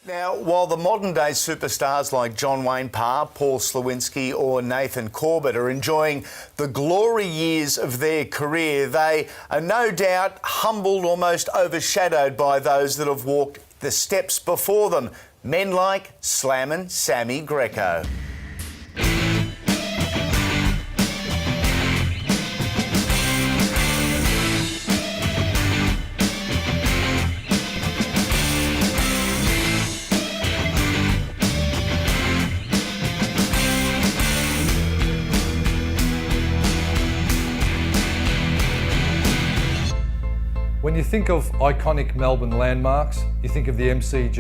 Now, while the modern-day superstars like John Wayne Parr, Paul Slawinski or Nathan Corbett are enjoying the glory years of their career, they are no doubt humbled, almost overshadowed by those that have walked the steps before them. Men like Slammin' Sammy Greco. When you think of iconic Melbourne landmarks, you think of the MCG,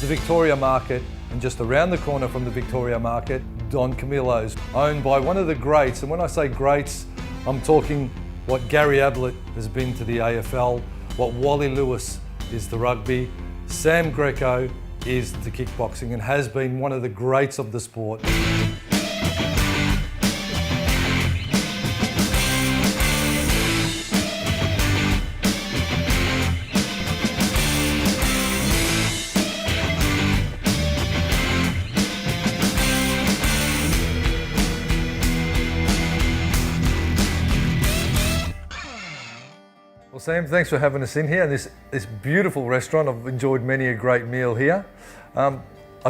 the Victoria Market, and just around the corner from the Victoria Market, Don Camillo's, owned by one of the greats. And when I say greats, I'm talking what Gary Ablett has been to the AFL, what Wally Lewis is to rugby, Sam Greco is to kickboxing, and has been one of the greats of the sport. Well, Sam, thanks for having us in here in this beautiful restaurant. I've enjoyed many a great meal here. I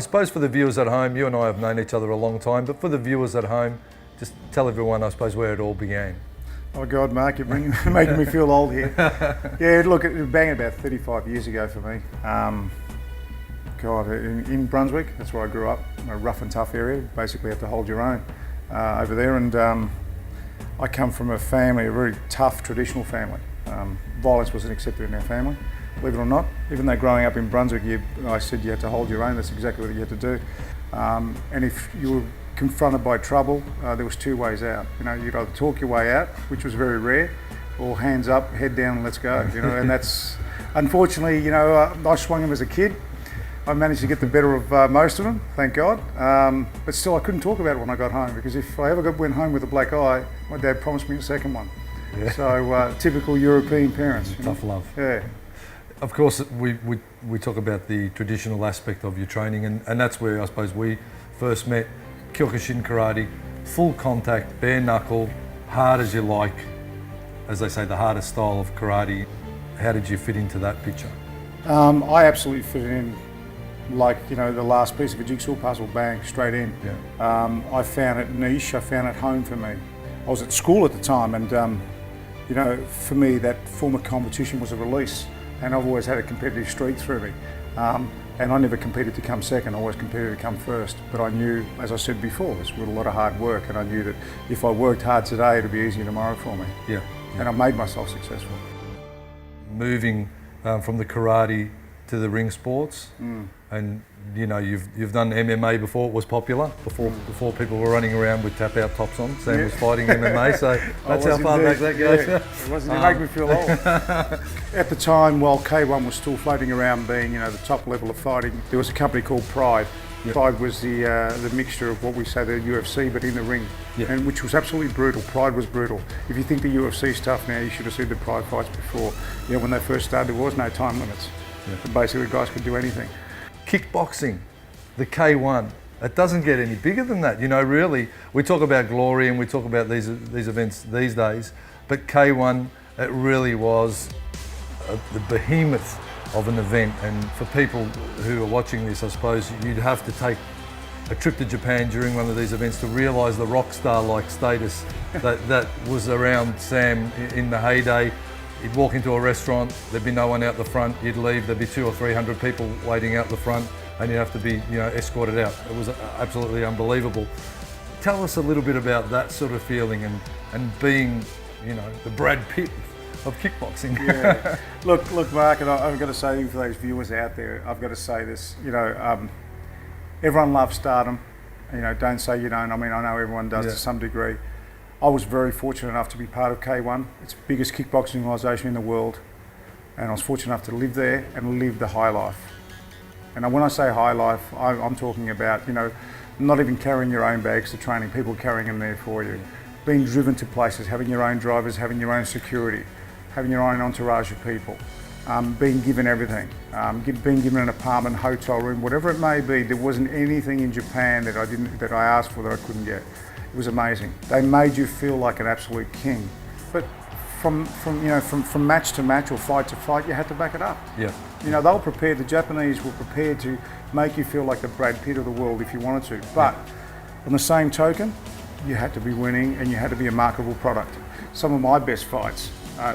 suppose for the viewers at home, you and I have known each other a long time, but for the viewers at home, just tell everyone, I suppose, where it all began. Oh God, Mark, you're making me feel old here. Yeah, look, it was bang about 35 years ago for me. In Brunswick, that's where I grew up, a rough and tough area. Basically, you have to hold your own over there. And I come from a family, a very tough, traditional family. Violence wasn't accepted in our family, believe it or not. Even though growing up in Brunswick, I said you had to hold your own. That's exactly what you had to do. And if you were confronted by trouble, there was two ways out. You know, you'd either talk your way out, which was very rare, or hands up, head down, and let's go. You know, and that's unfortunately, you know, I swung them as a kid. I managed to get the better of most of them, thank God. But still, I couldn't talk about it when I got home, because if I ever went home with a black eye, my dad promised me a second one. Yeah. So typical European parents. Tough love. Yeah. Of course, we talk about the traditional aspect of your training, and that's where I suppose we first met. Kyokushin karate, full contact, bare knuckle, hard as you like, as they say, the hardest style of karate. How did you fit into that picture? I absolutely fit in like, you know, the last piece of a jigsaw puzzle, bang, straight in. Yeah. I found it niche, I found it home for me. I was at school at the time, and you know, for me that form of competition was a release, and I've always had a competitive streak through me. And I never competed to come second, I always competed to come first. But I knew, as I said before, this was a lot of hard work, and I knew that if I worked hard today, it'd be easier tomorrow for me. Yeah. And I made myself successful. Moving from the karate to the ring sports, and you know, you've done MMA before it was popular, before people were running around with tap out tops on. Sam was fighting MMA, so that's how far back that goes. Yeah. It wasn't to make me feel old. At the time, while K1 was still floating around being, you know, the top level of fighting, there was a company called Pride. Yep. Pride was the mixture of what we say the UFC, but in the ring, yep. And which was absolutely brutal. Pride was brutal. If you think the UFC stuff now, you should have seen the Pride fights before. You know, when they first started, there was no time limits. Yep. Basically, guys could do anything. Kickboxing, the K1, it doesn't get any bigger than that. You know, really, we talk about glory and we talk about these events these days, but K1, it really was the behemoth of an event. And for people who are watching this, I suppose you'd have to take a trip to Japan during one of these events to realise the rock star-like status that was around Sam in the heyday. You'd walk into a restaurant, there'd be no one out the front, you'd leave, there'd be 200 or 300 people waiting out the front, and you'd have to be, you know, escorted out. It was absolutely unbelievable. Tell us a little bit about that sort of feeling and being, you know, the Brad Pitt of kickboxing. Yeah. Look, Mark, and I've got to say for those viewers out there, I've got to say this, you know, everyone loves stardom. You know, don't say you don't. I mean, I know everyone does to some degree. I was very fortunate enough to be part of K1. It's the biggest kickboxing organisation in the world, and I was fortunate enough to live there and live the high life. And when I say high life, I'm talking about, you know, not even carrying your own bags to training, people carrying them there for you. Being driven to places, having your own drivers, having your own security, having your own entourage of people. being given everything, being given an apartment, hotel room, whatever it may be. There wasn't anything in Japan that I asked for that I couldn't get. It was amazing. They made you feel like an absolute king. But from match to match or fight to fight, you had to back it up. Yeah. You know, they were prepared. The Japanese were prepared to make you feel like the Brad Pitt of the world if you wanted to. But on the same token, you had to be winning and you had to be a marketable product. Some of my best fights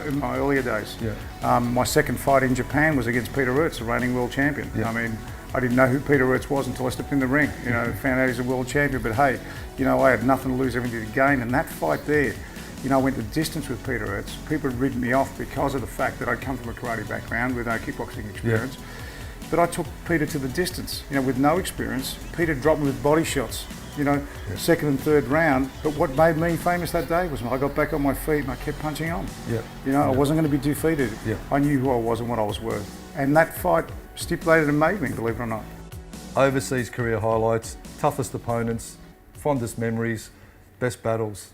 in my earlier days. Yeah. My second fight in Japan was against Peter Ertz, the reigning world champion. Yeah. I mean, I didn't know who Peter Ertz was until I stepped in the ring. You know, found out he's a world champion. But hey, you know, I had nothing to lose, everything to gain. And that fight there, you know, I went the distance with Peter Ertz. People had written me off because of the fact that I'd come from a karate background with no kickboxing experience. Yeah. But I took Peter to the distance, you know, with no experience. Peter dropped me with body shots, you know, second and third round. But what made me famous that day was when I got back on my feet and I kept punching on. Yeah. You know, I wasn't going to be defeated. Yeah. I knew who I was and what I was worth. And that fight stipulated and made me, believe it or not. Overseas career highlights, toughest opponents, fondest memories, best battles,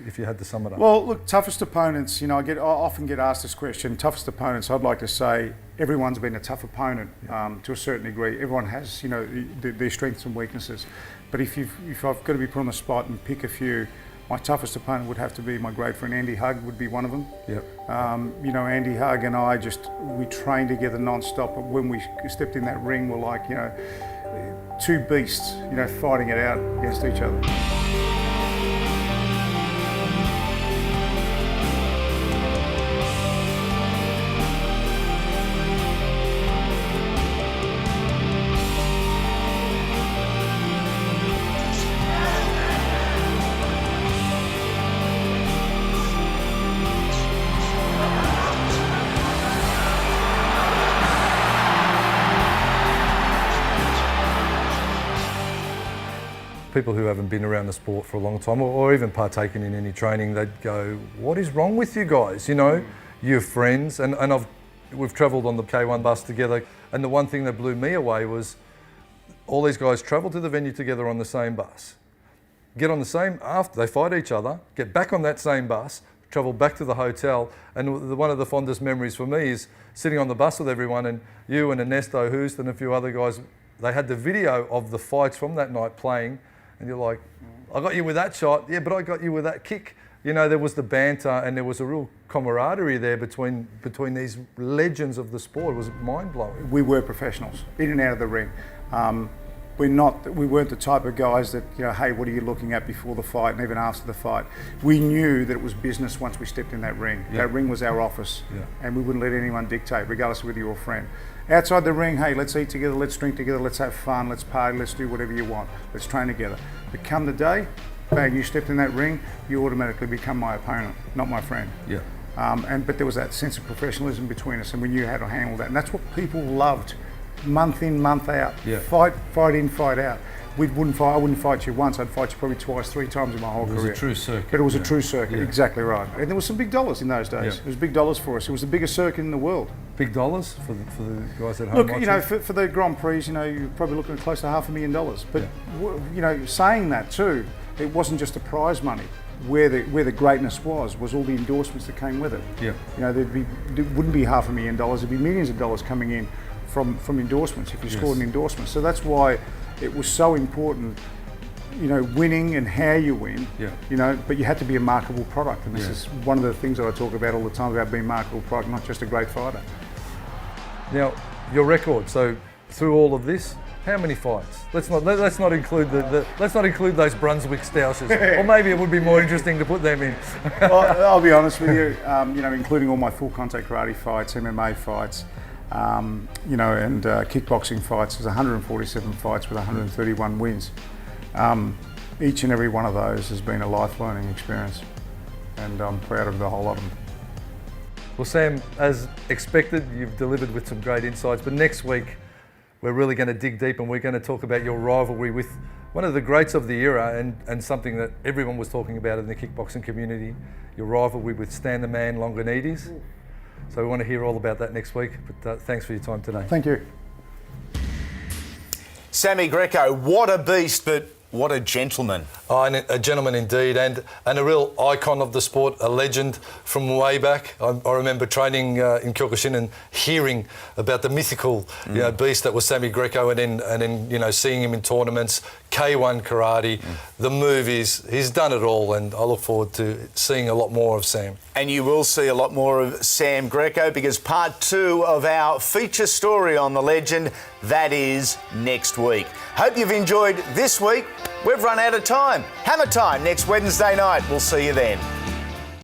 if you had to sum it up. Well, look, toughest opponents, you know, I often get asked this question. Toughest opponents, I'd like to say everyone's been a tough opponent to a certain degree. Everyone has, you know, their strengths and weaknesses. But if I've got to be put on the spot and pick a few, my toughest opponent would have to be my great friend Andy Hug would be one of them. Yep. You know, Andy Hug and I we trained together non-stop. But when we stepped in that ring, we're like, you know, two beasts, you know, fighting it out against each other. People who haven't been around the sport for a long time or even partaken in any training, they'd go, what is wrong with you guys? You know, you're friends and we've travelled on the K1 bus together, and the one thing that blew me away was all these guys travel to the venue together on the same bus, get on the same, after they fight each other, get back on that same bus, travel back to the hotel, and one of the fondest memories for me is sitting on the bus with everyone, and you and Ernesto Hoost and a few other guys, they had the video of the fights from that night playing, and you're like, I got you with that shot, yeah, but I got you with that kick. You know, there was the banter and there was a real camaraderie there between these legends of the sport. It was mind-blowing. We were professionals, in and out of the ring. We weren't the type of guys that, you know, hey, what are you looking at before the fight and even after the fight. We knew that it was business once we stepped in that ring. Yeah. That ring was our office, Yeah. and we wouldn't let anyone dictate, regardless of whether you're a friend. Outside the ring, hey, let's eat together, let's drink together, let's have fun, let's party, let's do whatever you want, let's train together. But come the day, bang, you stepped in that ring, you automatically become my opponent, not my friend. Yeah. But there was that sense of professionalism between us, and we knew how to handle that. And that's what people loved, month in, month out. Yeah. Fight in, fight out. I wouldn't fight you once, I'd fight you probably twice, three times in my whole career. It was a true circuit. But it was a true circuit, Yeah. exactly right. And there was some big dollars in those days. Yeah. It was big dollars for us. It was the biggest circuit in the world. Big dollars for the guys at home Look, watching? you know, for the Grand Prix, you know, you're probably looking at close to $500,000. But, you know, saying that too, it wasn't just the prize money. Where the greatness was all the endorsements that came with it. Yeah. You know, there wouldn't be $500,000, there'd be millions of dollars coming in from endorsements if you scored an endorsement. So that's why it was so important, you know, winning and how you win, Yeah. you know, but you had to be a marketable product. And this Yeah. is one of the things that I talk about all the time about being a marketable product, not just a great fighter. Now, your record. So through all of this, how many fights? Let's not include let's not include those Brunswick Stousers, or maybe it would be more interesting to put them in. Well, I'll be honest with you. You know, including all my full contact karate fights, MMA fights, you know, and kickboxing fights. There's 147 fights with 131 wins. Each and every one of those has been a life learning experience, and I'm proud of the whole lot of them. Well, Sam, as expected, you've delivered with some great insights, but next week we're really going to dig deep and we're going to talk about your rivalry with one of the greats of the era and something that everyone was talking about in the kickboxing community, your rivalry with Stan the Man Longanides. So we want to hear all about that next week, but thanks for your time today. Thank you. Sammy Greco, what a beast, but what a gentleman. Oh, and a gentleman indeed, and a real icon of the sport, a legend from way back. I remember training in Kyokushin and hearing about the mythical, beast that was Sammy Greco, and then seeing him in tournaments, K1 karate, the movies. He's done it all, and I look forward to seeing a lot more of Sam. And you will see a lot more of Sam Greco, because part 2 of our feature story on the legend, that is next week. Hope you've enjoyed this week. We've run out of time. Hammer time next Wednesday night. We'll see you then.